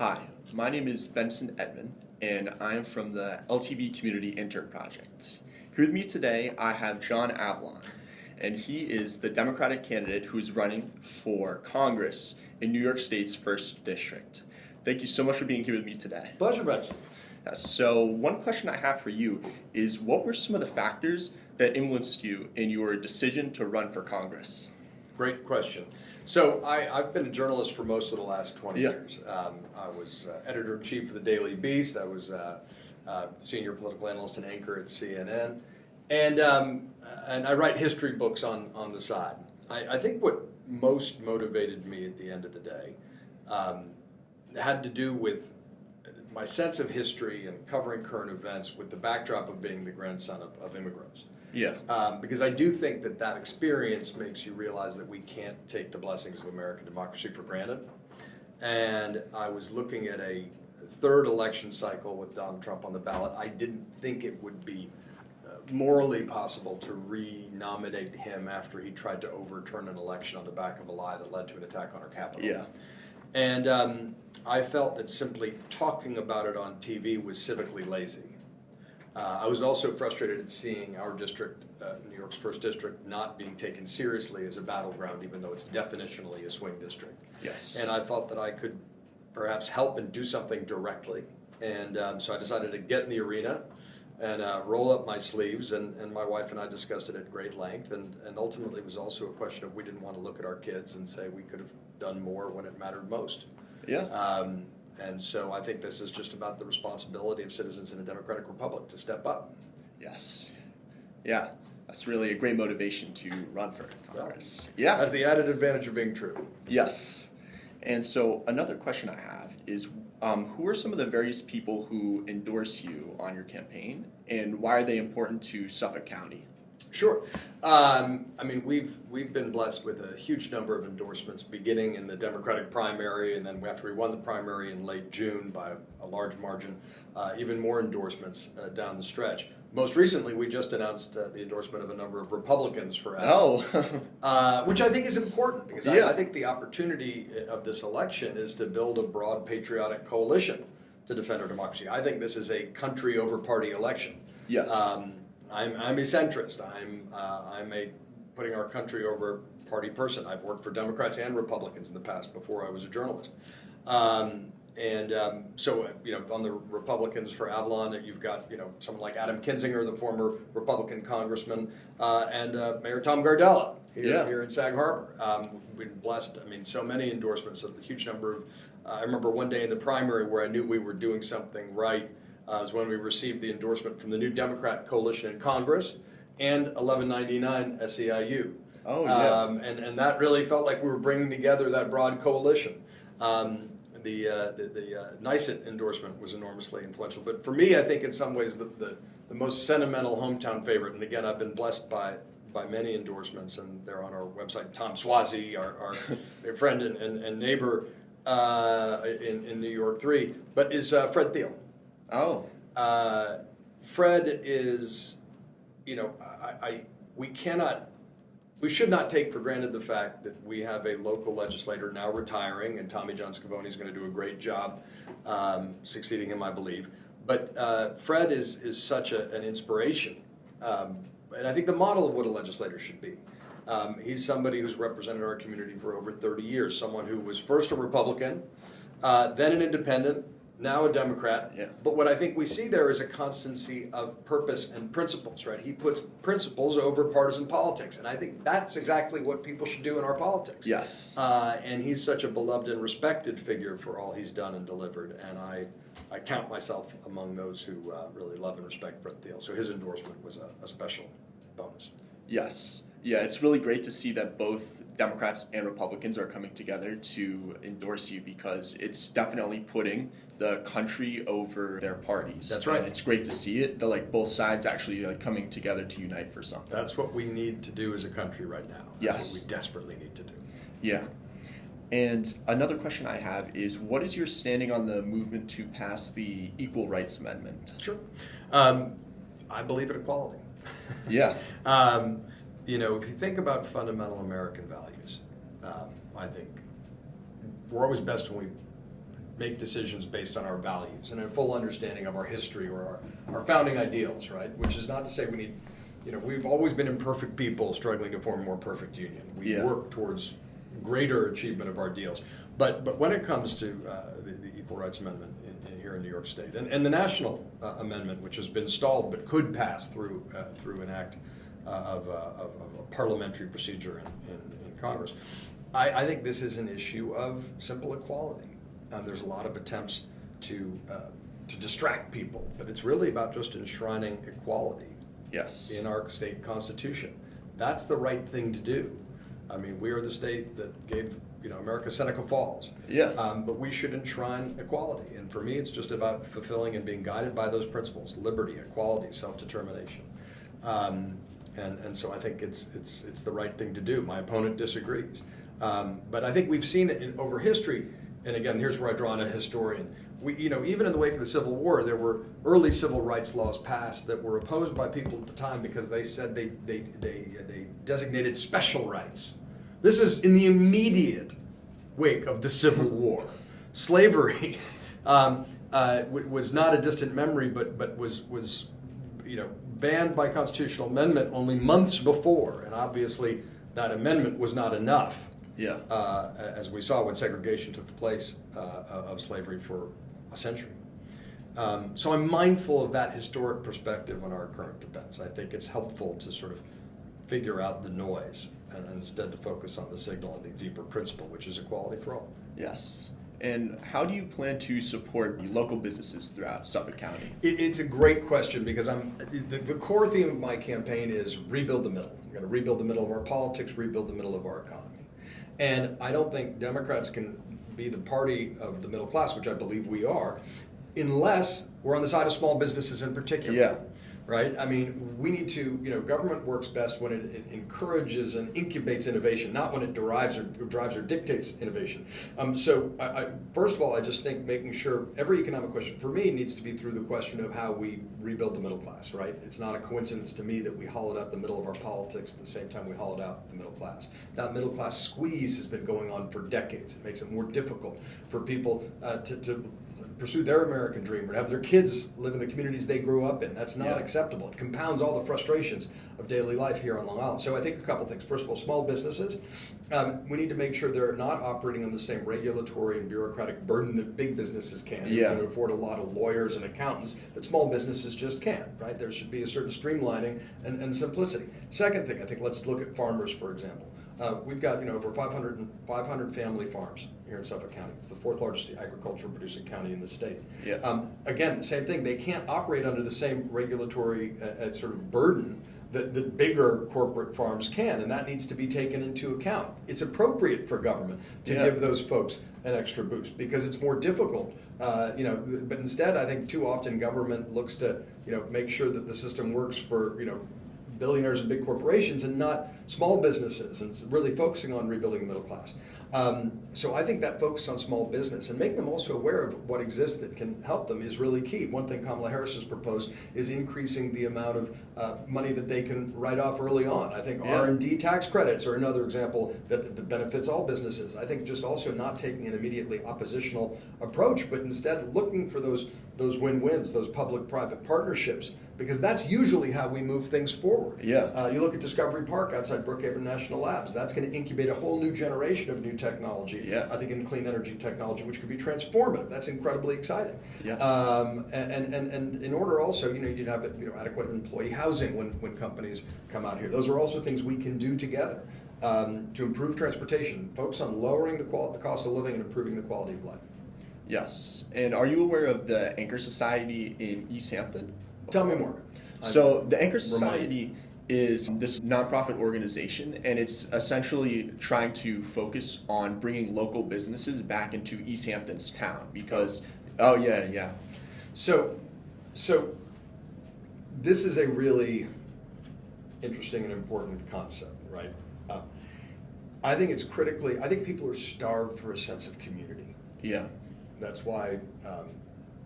Hi, my name is Benson Edman, and I'm from the LTV Community Intern Project. Here with me today, I have John Avlon, and he is the Democratic candidate who's running for Congress in New York State's 1st District. Thank you so much for being here with me today. Pleasure, Benson. So one question I have for you is, what were some of the factors that influenced you in your decision to run for Congress? Great question. So I've been a journalist for most of the last 20 years. I was editor-in-chief of the Daily Beast. I was senior political analyst and anchor at CNN. And I write history books on the side. I think what most motivated me at the end of the day had to do with my sense of history and covering current events with the backdrop of being the grandson of immigrants. Yeah. Because I do think that experience makes you realize that we can't take the blessings of American democracy for granted. And I was looking at a third election cycle with Donald Trump on the ballot. I didn't think it would be morally possible to re-nominate him after he tried to overturn an election on the back of a lie that led to an attack on our Capitol. Yeah. And I felt that simply talking about it on TV was civically lazy. I was also frustrated at seeing our district, New York's 1st District, not being taken seriously as a battleground, even though it's definitionally a swing district. Yes. And I felt that I could perhaps help and do something directly. And so I decided to get in the arena and roll up my sleeves. And my wife and I discussed it at great length. And ultimately, it was also a question of we didn't want to look at our kids and say we could have done more when it mattered most. Yeah. And so I think this is just about the responsibility of citizens in a democratic republic to step up. Yes. Yeah. That's really a great motivation to run for Congress. Yeah. Has the added advantage of being true. Yes. And so another question I have is, who are some of the various people who endorse you on your campaign, and why are they important to Suffolk County? Sure. I mean, we've been blessed with a huge number of endorsements, beginning in the Democratic primary, and then after we won the primary in late June by a large margin, even more endorsements down the stretch. Most recently, we just announced the endorsement of a number of Republicans for Avlon, which I think is important because I think the opportunity of this election is to build a broad patriotic coalition to defend our democracy. I think this is a country over party election. Yes. I'm a centrist. I'm a putting our country over party person. I've worked for Democrats and Republicans in the past before I was a journalist. So, on the Republicans for Avlon, you've got, someone like Adam Kinzinger, the former Republican congressman, and Mayor Tom Gardella here in Sag Harbor. We've been blessed. So many endorsements, a huge number of, I remember one day in the primary where I knew we were doing something right. Was when we received the endorsement from the New Democrat Coalition in Congress and 1199 SEIU. Oh, yeah. And that really felt like we were bringing together that broad coalition. The NYSET endorsement was enormously influential. But for me, I think in some ways the most sentimental hometown favorite, and again, I've been blessed by many endorsements, and they're on our website, Tom Swazi, our friend and neighbor in New York 3, but is Fred Thiel. Oh. Fred is, we should not take for granted the fact that we have a local legislator now retiring, and Tommy John Scavone is going to do a great job succeeding him, I believe. But Fred is such an inspiration, and I think the model of what a legislator should be. He's somebody who's represented our community for over 30 years, someone who was first a Republican, then an independent, now a Democrat. Yeah. But what I think we see there is a constancy of purpose and principles, right? He puts principles over partisan politics, and I think that's exactly what people should do in our politics. Yes. And he's such a beloved and respected figure for all he's done and delivered, and I count myself among those who really love and respect Fred Thiel. So his endorsement was a special bonus. Yes. Yeah, it's really great to see that both Democrats and Republicans are coming together to endorse you, because it's definitely putting the country over their parties. That's right. And it's great to see it, both sides actually coming together to unite for something. That's what we need to do as a country right now. That's what we desperately need to do. Yeah. And another question I have is, what is your standing on the movement to pass the Equal Rights Amendment? Sure. I believe in equality. Yeah. If you think about fundamental American values, I think we're always best when we make decisions based on our values and a full understanding of our history or our founding ideals, right? Which is not to say we need, we've always been imperfect people struggling to form a more perfect union. We work towards greater achievement of our ideals. But when it comes to the Equal Rights Amendment here in New York State and the National Amendment, which has been stalled but could pass through an act of a parliamentary procedure in Congress, I think this is an issue of simple equality. There's a lot of attempts to distract people, but it's really about just enshrining equality in our state constitution. That's the right thing to do. I mean, we are the state that gave America Seneca Falls. But we should enshrine equality, and for me, it's just about fulfilling and being guided by those principles: liberty, equality, self-determination. And so I think it's the right thing to do. My opponent disagrees, but I think we've seen it over history. And again, here's where I draw on a historian. Even in the wake of the Civil War, there were early civil rights laws passed that were opposed by people at the time because they said they designated special rights. This is in the immediate wake of the Civil War. Slavery was not a distant memory, but was banned by constitutional amendment only months before, and obviously that amendment was not enough. As we saw when segregation took the place of slavery for a century. So I'm mindful of that historic perspective on our current debates. I think it's helpful to sort of figure out the noise and instead to focus on the signal and the deeper principle, which is equality for all. Yes. And how do you plan to support local businesses throughout Suffolk County? It's a great question because the core theme of my campaign is rebuild the middle. We're going to rebuild the middle of our politics, rebuild the middle of our economy. And I don't think Democrats can be the party of the middle class, which I believe we are, unless we're on the side of small businesses in particular. Right? I mean, we need to, government works best when it encourages and incubates innovation, not when it drives or dictates innovation. So first of all, I just think making sure every economic question for me needs to be through the question of how we rebuild the middle class, right? It's not a coincidence to me that we hollowed out the middle of our politics at the same time we hollowed out the middle class. That middle class squeeze has been going on for decades. It makes it more difficult for people to pursue their American dream or to have their kids live in the communities they grew up in. That's not acceptable. It compounds all the frustrations of daily life here on Long Island. So I think a couple things. First of all, small businesses, we need to make sure they're not operating on the same regulatory and bureaucratic burden that big businesses can. They can afford a lot of lawyers and accountants that small businesses just can't, right? There should be a certain streamlining and simplicity. Second thing, I think let's look at farmers, for example. We've got over 500 family farms here in Suffolk County. It's the fourth largest agricultural producing county in the state. Again, the same thing. They can't operate under the same regulatory sort of burden that bigger corporate farms can, and that needs to be taken into account. It's appropriate for government to give those folks an extra boost because it's more difficult. But instead, I think too often government looks to make sure that the system works for billionaires and big corporations and not small businesses, and really focusing on rebuilding the middle class. So I think that focus on small business and making them also aware of what exists that can help them is really key. One thing Kamala Harris has proposed is increasing the amount of money that they can write off early on. I think R&D tax credits are another example that benefits all businesses. I think just also not taking an immediately oppositional approach, but instead looking for those win-wins, those public-private partnerships, because that's usually how we move things forward. You look at Discovery Park outside Brookhaven National Labs. That's going to incubate a whole new generation of new technology, I think in clean energy technology, which could be transformative. That's incredibly exciting. And in order also, you'd have adequate employee housing when companies come out here. Those are also things we can do together to improve transportation, focus on lowering the cost of living and improving the quality of life. Yes. And are you aware of the Anchor Society in East Hampton? Tell me more. So the Anchor Society is this nonprofit organization, and it's essentially trying to focus on bringing local businesses back into East Hampton's town because, So this is a really interesting and important concept, right? I think I think people are starved for a sense of community. That's why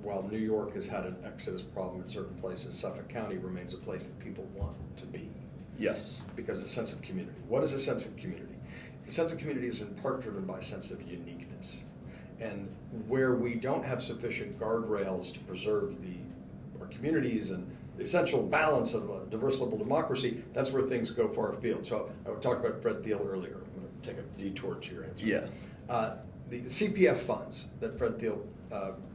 while New York has had an exodus problem in certain places, Suffolk County remains a place that people want to be. Because a sense of community. What is a sense of community? A sense of community is in part driven by a sense of uniqueness. And where we don't have sufficient guardrails to preserve our communities and the essential balance of a diverse liberal democracy, that's where things go far afield. So I talked about Fred Thiel earlier. I'm going to take a detour to your answer. Yeah. The CPF funds that Fred Thiel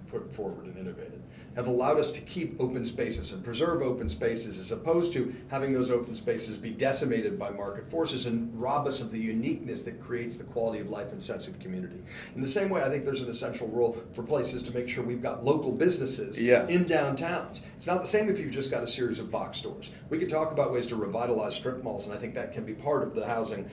put forward and innovated have allowed us to keep open spaces and preserve open spaces, as opposed to having those open spaces be decimated by market forces and rob us of the uniqueness that creates the quality of life and sense of community. In the same way, I think there's an essential role for places to make sure we've got local businesses in downtowns. It's not the same if you've just got a series of box stores. We could talk about ways to revitalize strip malls, and I think that can be part of the housing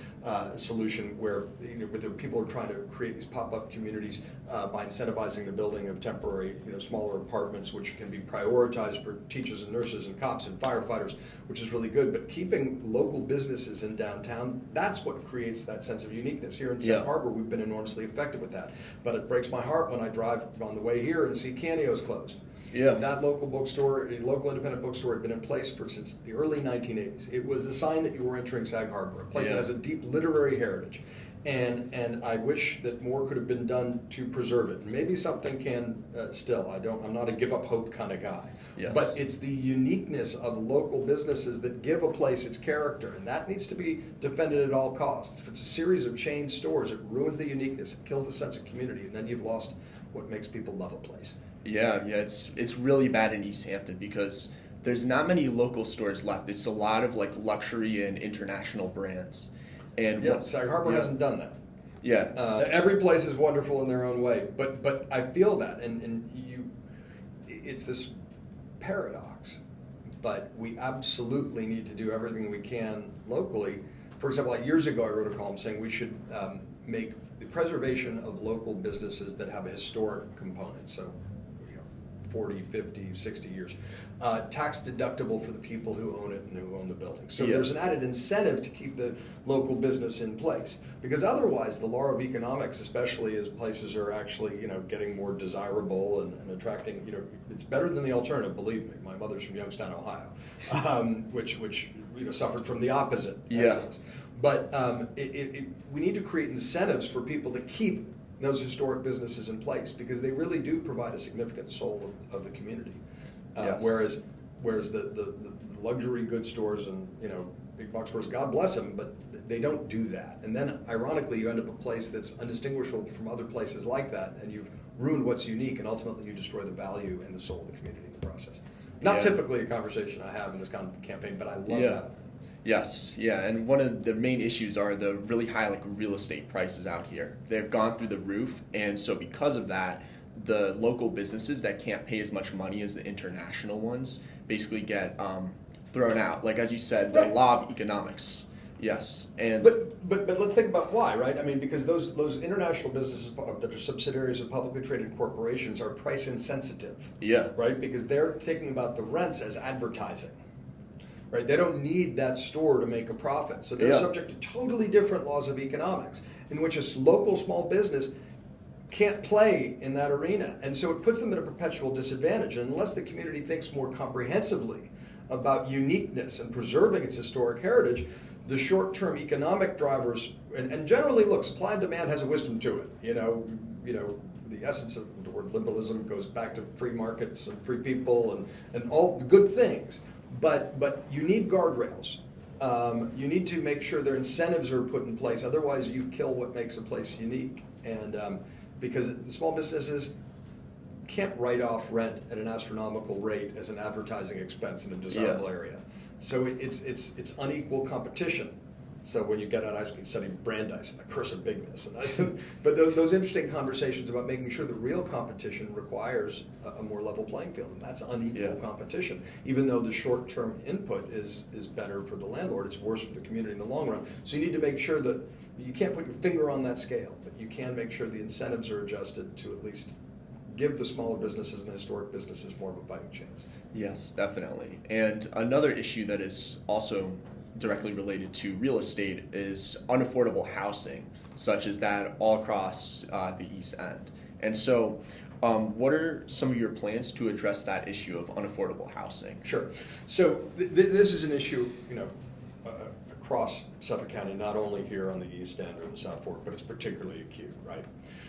solution, where where people are trying to create these pop-up communities by incentivizing the building of temporary, smaller apartments, which can be prioritized for teachers and nurses and cops and firefighters, which is really good. But keeping local businesses in downtown, that's what creates that sense of uniqueness. Here in Sag Harbor, we've been enormously effective with that. But it breaks my heart when I drive on the way here and see Canio's closed. Yeah. That local bookstore, a local independent bookstore, had been in place since the early 1980s. It was a sign that you were entering Sag Harbor, a place that has a deep literary heritage. And I wish that more could have been done to preserve it. Maybe something can still. I'm not a give up hope kind of guy. Yes. But it's the uniqueness of local businesses that give a place its character, and that needs to be defended at all costs. If it's a series of chain stores, it ruins the uniqueness, it kills the sense of community, and then you've lost what makes people love a place. Yeah, it's really bad in East Hampton because there's not many local stores left. It's a lot of luxury and international brands. And Sag Harbor hasn't done that. Yeah. Every place is wonderful in their own way, but I feel that, and it's this paradox. But we absolutely need to do everything we can locally. For example, years ago, I wrote a column saying we should make the preservation of local businesses that have a historic component. So 40, 50, 60 years, tax deductible for the people who own it and who own the building. So there's an added incentive to keep the local business in place, because otherwise the law of economics, especially as places are actually getting more desirable and attracting, it's better than the alternative, believe me. My mother's from Youngstown, Ohio, which suffered from the opposite. But we need to create incentives for people to keep those historic businesses in place, because they really do provide a significant soul of the community. Whereas the luxury goods stores and big box stores, God bless them, but they don't do that. And then ironically, you end up a place that's undistinguishable from other places like that, and you've ruined what's unique, and ultimately you destroy the value and the soul of the community in the process. Not typically a conversation I have in this campaign, but I love that. Yes, and one of the main issues are the really high real estate prices out here. They've gone through the roof, and so because of that, the local businesses that can't pay as much money as the international ones basically get thrown out. Like as you said, the law of economics. Yes, and but let's think about why, right? I mean, because those international businesses that are subsidiaries of publicly traded corporations are price insensitive. Yeah. Right, because they're thinking about the rents as advertising. Right? They don't need that store to make a profit. So they're subject to totally different laws of economics, in which a local small business can't play in that arena. And so it puts them at a perpetual disadvantage. And unless the community thinks more comprehensively about uniqueness and preserving its historic heritage, the short-term economic drivers, and generally, look, supply and demand has a wisdom to it. The essence of the word liberalism goes back to free markets and free people and all the good things. But you need guardrails. You need to make sure their incentives are put in place. Otherwise, you kill what makes a place unique. And because the small businesses can't write off rent at an astronomical rate as an advertising expense in a desirable area. So it's unequal competition. So when you get out, I study Brandeis and the curse of bigness. But those interesting conversations about making sure the real competition requires a more level playing field, and that's unequal competition. Even though the short-term input is better for the landlord, it's worse for the community in the long run. So you need to make sure that you can't put your finger on that scale, but you can make sure the incentives are adjusted to at least give the smaller businesses and the historic businesses more of a fighting chance. Yes, definitely. And another issue that is also directly related to real estate is unaffordable housing, such as that all across the East End. And so what are some of your plans to address that issue of unaffordable housing? Sure. So this is an issue, across Suffolk County, not only here on the East End or the South Fork, but it's particularly acute, right?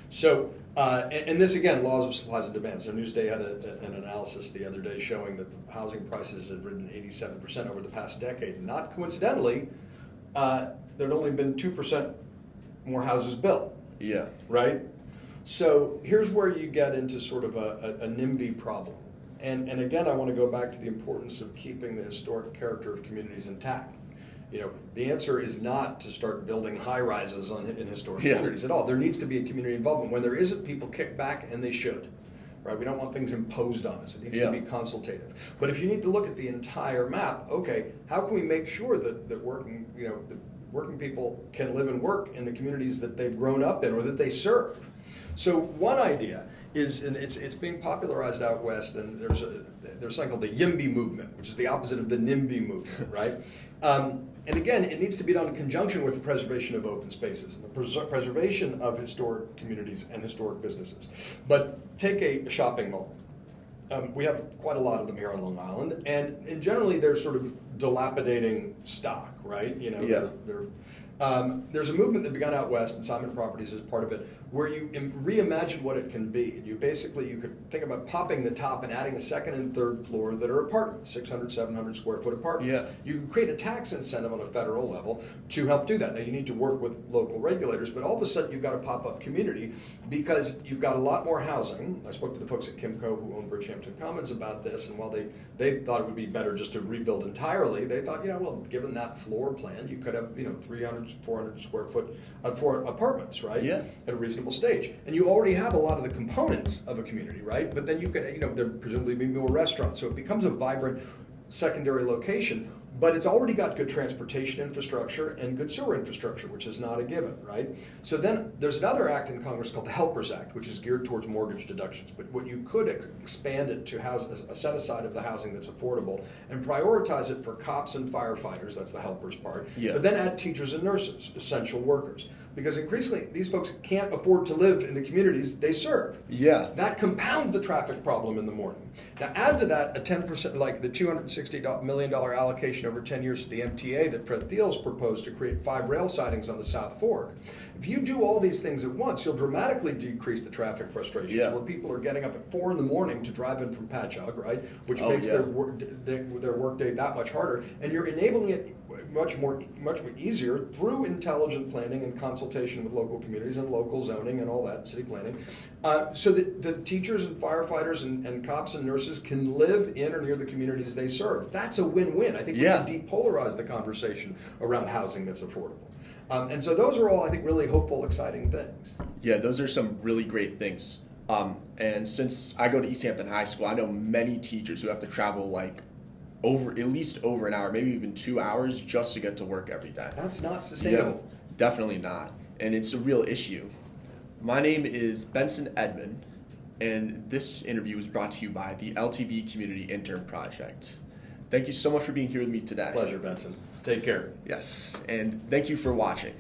So, and this again, laws of supplies and demand. So Newsday had an analysis the other day showing that housing prices had risen 87% over the past decade. Not coincidentally, there'd only been 2% more houses built. Yeah. Right? So here's where you get into sort of a NIMBY problem. And again, I want to go back to the importance of keeping the historic character of communities intact. You know, the answer is not to start building high-rises in historic communities at all. There needs to be a community involvement. When there isn't, people kick back, and they should. Right? We don't want things imposed on us. It needs to be consultative. But if you need to look at the entire map, okay, how can we make sure that working people can live and work in the communities that they've grown up in or that they serve? So one idea is, and it's being popularized out west, and there's something called the YIMBY movement, which is the opposite of the NIMBY movement, right? And again, it needs to be done in conjunction with the preservation of open spaces and the preservation of historic communities and historic businesses. But take a shopping mall. We have quite a lot of them here on Long Island, and generally they're sort of dilapidating stock, right? You know, there's a movement that began out west, and Simon Properties is part of it, where you reimagine what it can be. You could think about popping the top and adding a second and third floor that are apartments, 600, 700 square foot apartments. Yeah. You can create a tax incentive on a federal level to help do that. Now you need to work with local regulators, but all of a sudden you've got a pop-up community because you've got a lot more housing. I spoke to the folks at Kimco who own Bridgehampton Commons about this, and while they thought it would be better just to rebuild entirely, they thought, well, given that floor plan, you could have 300, 400 square foot for apartments, right? Yeah. At a reasonable stage. And you already have a lot of the components of a community, right? But then you could, there presumably be more restaurants. So it becomes a vibrant secondary location, but it's already got good transportation infrastructure and good sewer infrastructure, which is not a given, right? So then there's another act in Congress called the Helpers Act, which is geared towards mortgage deductions. But what you could expand it to house a set aside of the housing that's affordable and prioritize it for cops and firefighters, that's the helpers part, but then add teachers and nurses, essential workers. Because increasingly, these folks can't afford to live in the communities they serve. Yeah. That compounds the traffic problem in the morning. Now add to that a 10%, like the $260 million allocation over 10 years to the MTA that Fred Thiel's proposed to create 5 rail sidings on the South Fork. If you do all these things at once, you'll dramatically decrease the traffic frustration. Where people are getting up at 4 in the morning to drive in from Patchogue, right? Which makes their workday that much harder. And you're enabling it much more easier through intelligent planning and consultation with local communities and local zoning and all that, city planning, so that the teachers and firefighters and cops and nurses can live in or near the communities they serve. That's a win-win. I think we can depolarize the conversation around housing that's affordable. And so those are all, I think, really hopeful, exciting things. Yeah, those are some really great things. And since I go to East Hampton High School, I know many teachers who have to travel at least over an hour, maybe even 2 hours just to get to work every day. That's not sustainable. Yeah, definitely not. And it's a real issue. My name is Benson Edman, and this interview was brought to you by the LTV Community Intern Project. Thank you so much for being here with me today. Pleasure, Benson. Take care. Yes, and thank you for watching.